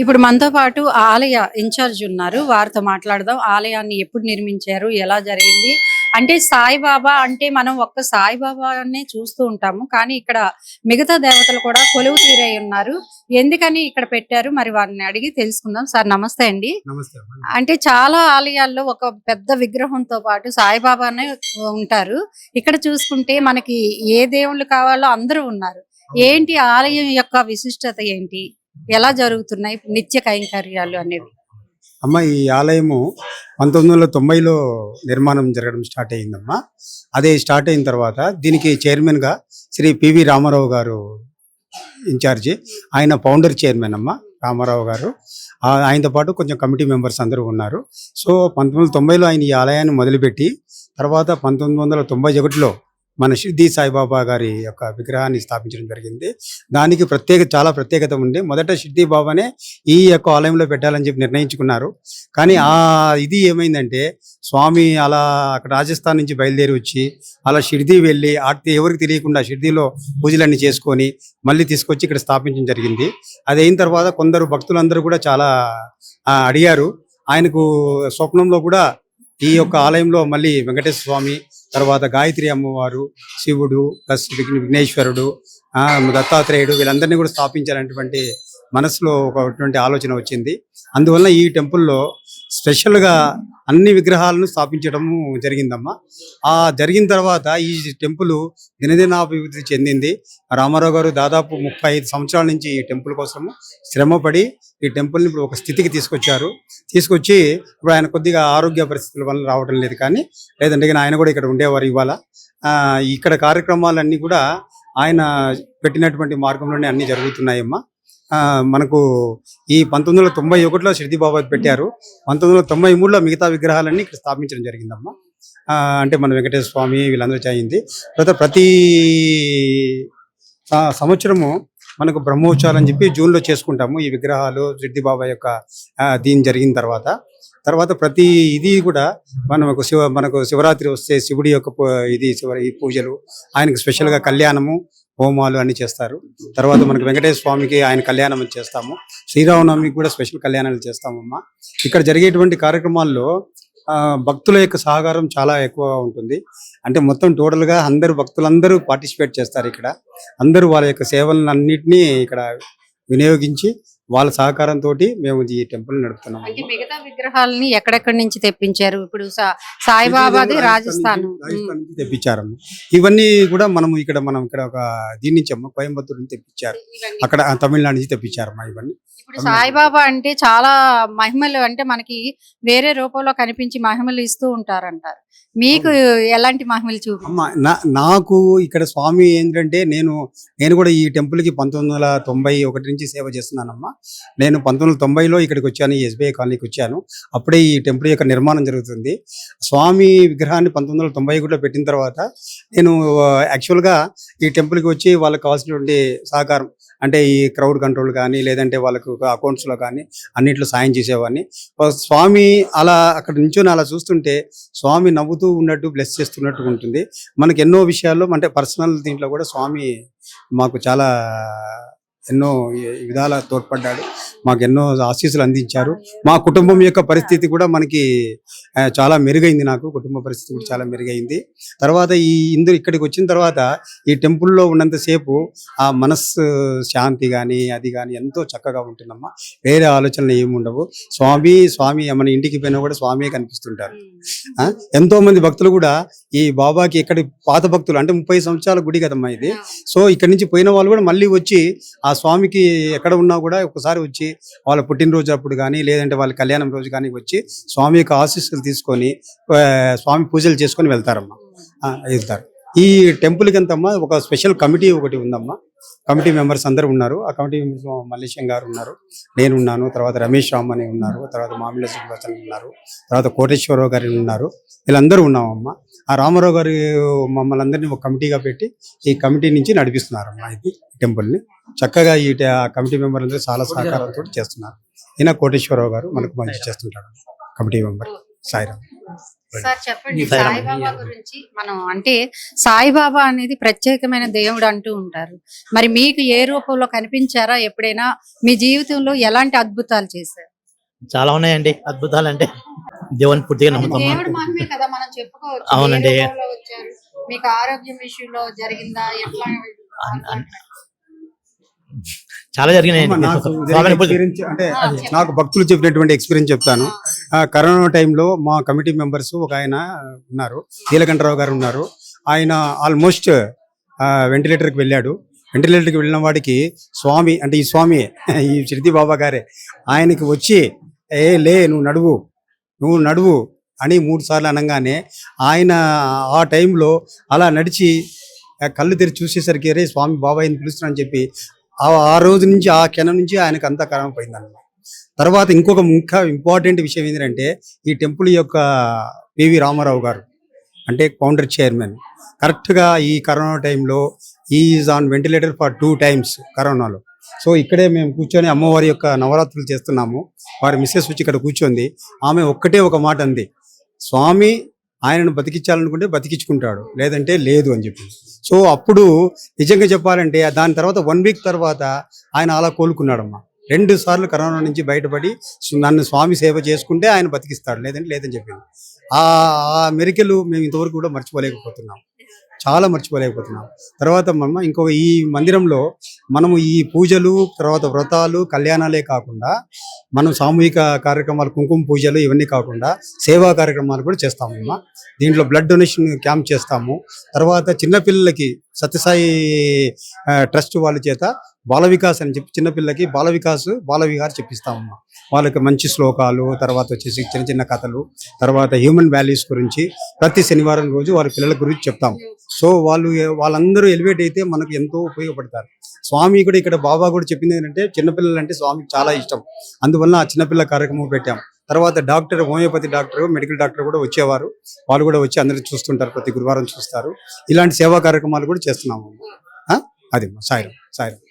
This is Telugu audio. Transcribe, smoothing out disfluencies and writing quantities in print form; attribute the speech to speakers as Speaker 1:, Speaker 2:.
Speaker 1: ఇప్పుడు మనతో పాటు ఆలయ ఇన్ఛార్జ్ ఉన్నారు. వారితో మాట్లాడదాం. ఆలయాన్ని ఎప్పుడు నిర్మించారు? ఎలా జరిగింది? అంటే సాయిబాబా అంటే మనం ఒక్క సాయిబాబానే చూస్తూ ఉంటాము. కానీ ఇక్కడ మిగతా దేవతలు కూడా కొలువు తీరై ఉన్నారు. ఎందుకని ఇక్కడ పెట్టారు? మరి వారిని అడిగి తెలుసుకుందాం. సార్ నమస్తే అండి.
Speaker 2: నమస్తే అమ్మా.
Speaker 1: అంటే చాలా ఆలయాల్లో ఒక పెద్ద విగ్రహంతో పాటు సాయిబాబానే ఉంటారు. ఇక్కడ చూసుకుంటే మనకి ఏ దేవుళ్ళు కావాలో అందరూ ఉన్నారు. ఏంటి ఆలయం యొక్క విశిష్టత ఏంటి? ఎలా జరుగుతున్నాయి నిత్య కైంకర్యాలు అనేవి?
Speaker 2: అమ్మ, ఈ ఆలయము 1990లో నిర్మాణం జరగడం స్టార్ట్ అయిందమ్మా. అదే స్టార్ట్ అయిన తర్వాత దీనికి చైర్మన్గా శ్రీ పివి రామారావు గారు ఇన్ఛార్జి. ఆయన ఫౌండర్ చైర్మన్ అమ్మ రామారావు గారు. ఆయనతో పాటు కొంచెం కమిటీ మెంబర్స్ అందరూ ఉన్నారు. సో 1990లో ఆయన ఈ ఆలయాన్ని మొదలుపెట్టి తర్వాత 1991లో మన షిర్డీ సాయిబాబా గారి యొక్క విగ్రహాన్ని స్థాపించడం జరిగింది. దానికి చాలా ప్రత్యేకత ఉంది. మొదట షిర్డీ బాబానే ఈ యొక్క ఆలయంలో పెట్టాలని చెప్పి నిర్ణయించుకున్నారు. కానీ ఇది ఏమైందంటే స్వామి అలా అక్కడ రాజస్థాన్ నుంచి బయలుదేరి వచ్చి అలా షిర్డీ వెళ్ళి ఎవరికి తెలియకుండా షిర్డీలో పూజలన్నీ చేసుకొని మళ్ళీ తీసుకొచ్చి ఇక్కడ స్థాపించడం జరిగింది. అది అయిన తర్వాత కొందరు భక్తులందరూ కూడా చాలా అడిగారు. ఆయనకు స్వప్నంలో కూడా ఈ యొక్క ఆలయంలో మళ్ళీ వెంకటేశ్వర స్వామి, తర్వాత గాయత్రి అమ్మవారు, శివుడు ప్లస్ విఘ్నేశ్వరుడు, దత్తాత్రేయుడు వీళ్ళందరినీ కూడా స్థాపించాలనేటువంటి మనసులో ఒకటువంటి ఆలోచన వచ్చింది. అందువల్ల ఈ టెంపుల్లో స్పెషల్గా అన్ని విగ్రహాలను స్థాపించడము జరిగిందమ్మా. జరిగిన తర్వాత ఈ టెంపుల్ దినదినాభివృద్ధి చెందింది. రామారావు గారు దాదాపు 35 సంవత్సరాల నుంచి ఈ టెంపుల్ కోసము శ్రమపడి ఈ టెంపుల్ని ఇప్పుడు ఒక స్థితికి తీసుకొచ్చి ఇప్పుడు ఆయన కొద్దిగా ఆరోగ్య పరిస్థితుల వల్ల రావడం లేదు. లేదంటే ఆయన కూడా ఇక్కడ ఉండేవారు. ఇవాళ ఇక్కడ కార్యక్రమాలన్నీ కూడా ఆయన పెట్టినటువంటి మార్గంలోనే అన్ని జరుగుతున్నాయమ్మా. మనకు ఈ 1991లో షిర్డీ బాబా పెట్టారు. 1993లో మిగతా విగ్రహాలన్నీ ఇక్కడ స్థాపించడం జరిగిందమ్మా. అంటే మన వెంకటేశ్వర స్వామి వీళ్ళందరూ చేయింది. తర్వాత ప్రతి సంవత్సరము మనకు బ్రహ్మోత్సవాలు అని చెప్పి జూన్లో చేసుకుంటాము. ఈ విగ్రహాలు షిర్డీ బాబా యొక్క దీని జరిగిన తర్వాత ప్రతి ఇది కూడా మనకు శివరాత్రి వస్తే శివుడి యొక్క ఈ పూజలు, ఆయనకు స్పెషల్గా కళ్యాణము, హోమాలు అన్ని చేస్తారు. తర్వాత మనకు వెంకటేశ్వర స్వామికి ఆయన కళ్యాణం చేస్తాము. శ్రీరామనవమికి కూడా స్పెషల్ కళ్యాణాలు చేస్తామమ్మా. ఇక్కడ జరిగేటువంటి కార్యక్రమాల్లో భక్తుల యొక్క సహకారం చాలా ఎక్కువగా ఉంటుంది. అంటే మొత్తం టోటల్గా భక్తులందరూ పార్టిసిపేట్ చేస్తారు. ఇక్కడ అందరూ వాళ్ళ యొక్క సేవలను అన్నింటినీ ఇక్కడ వినియోగించి వాళ్ళ సహకారంతో మేము ఈ టెంపుల్ నడుపుతున్నాం.
Speaker 1: అంటే మిగతా విగ్రహాలని ఎక్కడెక్కడి నుంచి తెప్పించారు? ఇప్పుడు సాయిబాబాది రాజస్థాన్
Speaker 2: నుంచి తెప్పించారమ్మ. ఇవన్నీ కూడా మనం ఇక్కడ ఒక దీని నుంచి అమ్మ కోయంబత్తూరు నుంచి తెప్పించారు. అక్కడ తమిళనాడు నుంచి తెప్పించారమ్మా ఇవన్నీ.
Speaker 1: ఇప్పుడు సాయిబాబా అంటే చాలా మహిమలు, అంటే మనకి వేరే రూపంలో కనిపించి మహిమలు ఇస్తూ ఉంటారంటారు. మీకు ఎలాంటి మహిమలు
Speaker 2: అమ్మా? నాకు ఇక్కడ స్వామి ఏంటంటే నేను కూడా ఈ టెంపుల్కి 1991 నుంచి సేవ చేస్తున్నానమ్మా. నేను 1990లో ఇక్కడికి వచ్చాను. SBI కాలనీకి వచ్చాను. అప్పుడే ఈ టెంపుల్ యొక్క నిర్మాణం జరుగుతుంది. స్వామి విగ్రహాన్ని 1991లో పెట్టిన తర్వాత నేను యాక్చువల్గా ఈ టెంపుల్కి వచ్చి వాళ్ళకి కావాల్సినటువంటి సహకారం, అంటే ఈ క్రౌడ్ కంట్రోల్ కానీ లేదంటే వాళ్ళకు అకౌంట్స్లో కానీ అన్నింటిలో సాయం చేసేవాడిని. స్వామి అలా అక్కడ నుంచొని అలా చూస్తుంటే స్వామి నవ్వుతూ ఉన్నట్టు, బ్లెస్ చేస్తున్నట్టు ఉంటుంది. మనకు ఎన్నో విషయాల్లో అంటే పర్సనల్ దీంట్లో కూడా స్వామి మాకు చాలా ఎన్నో విధాల తోడ్పడ్డాడు. మాకు ఎన్నో ఆశీస్సులు అందించారు. మా కుటుంబం యొక్క పరిస్థితి కూడా మనకి చాలా మెరుగైంది. నాకు కుటుంబ పరిస్థితి కూడా చాలా మెరుగైంది. తర్వాత ఇక్కడికి వచ్చిన తర్వాత ఈ టెంపుల్లో ఉన్నంతసేపు ఆ మనస్సు శాంతి కానీ అది కానీ ఎంతో చక్కగా ఉంటుందమ్మా. వేరే ఆలోచనలు ఏమి ఉండవు. స్వామి మన ఇంటికి పోయినా కూడా స్వామియే కనిపిస్తుంటారు. ఎంతో మంది భక్తులు కూడా ఈ బాబాకి ఎక్కడి పాత భక్తులు, అంటే 30 సంవత్సరాల గుడి కదమ్మా ఇది. సో ఇక్కడి నుంచి పోయిన వాళ్ళు కూడా మళ్ళీ వచ్చి ఆ స్వామికి ఎక్కడ ఉన్నా కూడా ఒకసారి వచ్చి వాళ్ళ పుట్టినరోజు అప్పుడు కానీ లేదంటే వాళ్ళ కళ్యాణం రోజు కానీ వచ్చి స్వామి యొక్క ఆశీస్సులు తీసుకొని స్వామి పూజలు చేసుకొని వెళ్తారు. ఈ టెంపుల్కి అంతమ్మా ఒక స్పెషల్ కమిటీ ఒకటి ఉందమ్మా. కమిటీ మెంబర్స్ అందరూ ఉన్నారు. ఆ కమిటీ మెంబర్స్ మల్లేశం గారు ఉన్నారు, నేనున్నాను, తర్వాత రమేష్ రామ్ అని ఉన్నారు, తర్వాత మామిళ్ళ సుబ్రహ్మణ్యం ఉన్నారు, తర్వాత కోటేశ్వరరావు గారు ఉన్నారు. వీళ్ళందరూ ఉన్నామమ్మా. ఆ రామారావు గారు మమ్మల్ని అందరినీ ఒక కమిటీగా పెట్టి ఈ కమిటీ నుంచి నడిపిస్తున్నారమ్మా ఇది టెంపుల్ని. చక్కగా ఆ కమిటీ మెంబర్లందరూ చాలా సహకారంతో చేస్తున్నారు. ఈయన కోటేశ్వరరావు గారు మనకు మంచి చేస్తుంటారు కమిటీ మెంబర్. సాయిరామ్.
Speaker 1: సార్ చెప్పండి,
Speaker 3: సాయిరామ్.
Speaker 1: సాయిబాబా గురించి మనం అంటే సాయిబాబా అనేది ప్రత్యేకమైన దేవుడు అంటూ ఉంటారు. మరి మీకు ఏ రూపంలో కనిపించారా ఎప్పుడైనా? మీ జీవితంలో ఎలాంటి అద్భుతాలు చేశారు?
Speaker 3: చాలా ఉన్నాయండి అద్భుతాలు అంటే దేవుని పూర్తిగా నమ్ముతాము.
Speaker 1: దేవుడు మహిమే కదా మనం చెప్పుకోవచ్చు.
Speaker 3: అవునండి.
Speaker 1: ఏ రూపంలో వచ్చారు? మీకు ఆరోగ్యం విషయంలో జరిగిందా? ఎట్లా?
Speaker 3: చాలా జరిగినాయండి.
Speaker 2: నాకు
Speaker 3: స్వామిని పూజ-
Speaker 2: experience అంటే
Speaker 1: ఆ,
Speaker 2: నాకు భక్తులు చెప్పినటువంటి ఎక్స్పీరియన్స్ చెప్తాను. కరోనా టైంలో మా కమిటీ మెంబర్స్ ఒక ఆయన ఉన్నారు, నీలకంఠరావు గారు ఉన్నారు. ఆయన ఆల్మోస్ట్ వెంటిలేటర్కి వెళ్ళాడు. వెంటిలేటర్కి వెళ్ళిన వాడికి స్వామి అంటే ఈ స్వామి ఈ షిర్ది బాబా గారే ఆయనకి వచ్చి లే నువ్వు నడువు అని 3 సార్లు అనగానే ఆయన ఆ టైంలో అలా నడిచి కళ్ళు తెరిచి చూసేసరికి రే స్వామి బాబాయ్ని పిలుస్తున్నాను చెప్పి ఆ రోజు నుంచి ఆ క్షణం నుంచి ఆయనకు అంతా కరం పోయిందన్నమాట. తర్వాత ఇంకొక ముఖ్య ఇంపార్టెంట్ విషయం ఏంటంటే ఈ టెంపుల్ యొక్క పివి రామారావు గారు అంటే ఫౌండర్ చైర్మన్ కరెక్ట్గా ఈ కరోనా టైంలో is on ventilator for 2 times కరోనాలో. సో ఇక్కడే మేము కూర్చొని అమ్మవారి యొక్క నవరాత్రులు చేస్తున్నాము. వారి మిస్సెస్ వచ్చి ఇక్కడ కూర్చొంది. ఆమె ఒక్కటే ఒక మాట అంది, స్వామి ఆయనను బతికించాలనుకుంటే బతికించుకుంటాడు, లేదంటే లేదు అని చెప్పి. సో అప్పుడు నిజంగా చెప్పాలంటే దాని తర్వాత 1 week తర్వాత ఆయన అలా కోలుకున్నాడమ్మా. 2 సార్లు కరోనా నుంచి బయటపడి నన్ను స్వామి సేవ చేసుకుంటే ఆయన బతికిస్తాడు, లేదంటే లేదని చెప్పింది. ఆ మెరికలు మేము ఇంతవరకు కూడా మర్చిపోలేకపోతున్నాం, చాలా మర్చిపోలేకపోతున్నాం. తర్వాత ఇంకో ఈ మందిరంలో మనము ఈ పూజలు తర్వాత వ్రతాలు కళ్యాణాలే కాకుండా మనం సామూహిక కార్యక్రమాలు కుంకుమ పూజలు ఇవన్నీ కాకుండా సేవా కార్యక్రమాలు కూడా చేస్తామమ్మా. దీంట్లో బ్లడ్ డొనేషన్ క్యాంప్ చేస్తాము. తర్వాత చిన్నపిల్లలకి సత్యసాయి ట్రస్ట్ వాళ్ళ చేత బాల వికాస్ అని చెప్పి చిన్నపిల్లలకి బాల విహార్ చెప్పిస్తామమ్మా. వాళ్ళకి మంచి శ్లోకాలు, తర్వాత వచ్చేసి చిన్న చిన్న కథలు, తర్వాత హ్యూమన్ వాల్యూస్ గురించి ప్రతి శనివారం రోజు వారి పిల్లల గురించి చెప్తాము. సో వాళ్ళందరూ ఎలివేట్ అయితే మనకు ఎంతో ఉపయోగపడతారు. స్వామి కూడా ఇక్కడ బాబా కూడా చెప్పింది ఏంటంటే చిన్నపిల్లలు అంటే స్వామికి చాలా ఇష్టం, అందువల్ల ఆ చిన్నపిల్ల కార్యక్రమం పెట్టాం. తర్వాత doctor homeopathy doctor medical doctor కూడా వచ్చేవారు, వాళ్ళు కూడా వచ్చి అందరూ చూస్తుంటారు, ప్రతి గురువారం చూస్తారు. ఇలాంటి సేవా కార్యక్రమాలు కూడా చేస్తున్నాము. అది సాయిరామ్.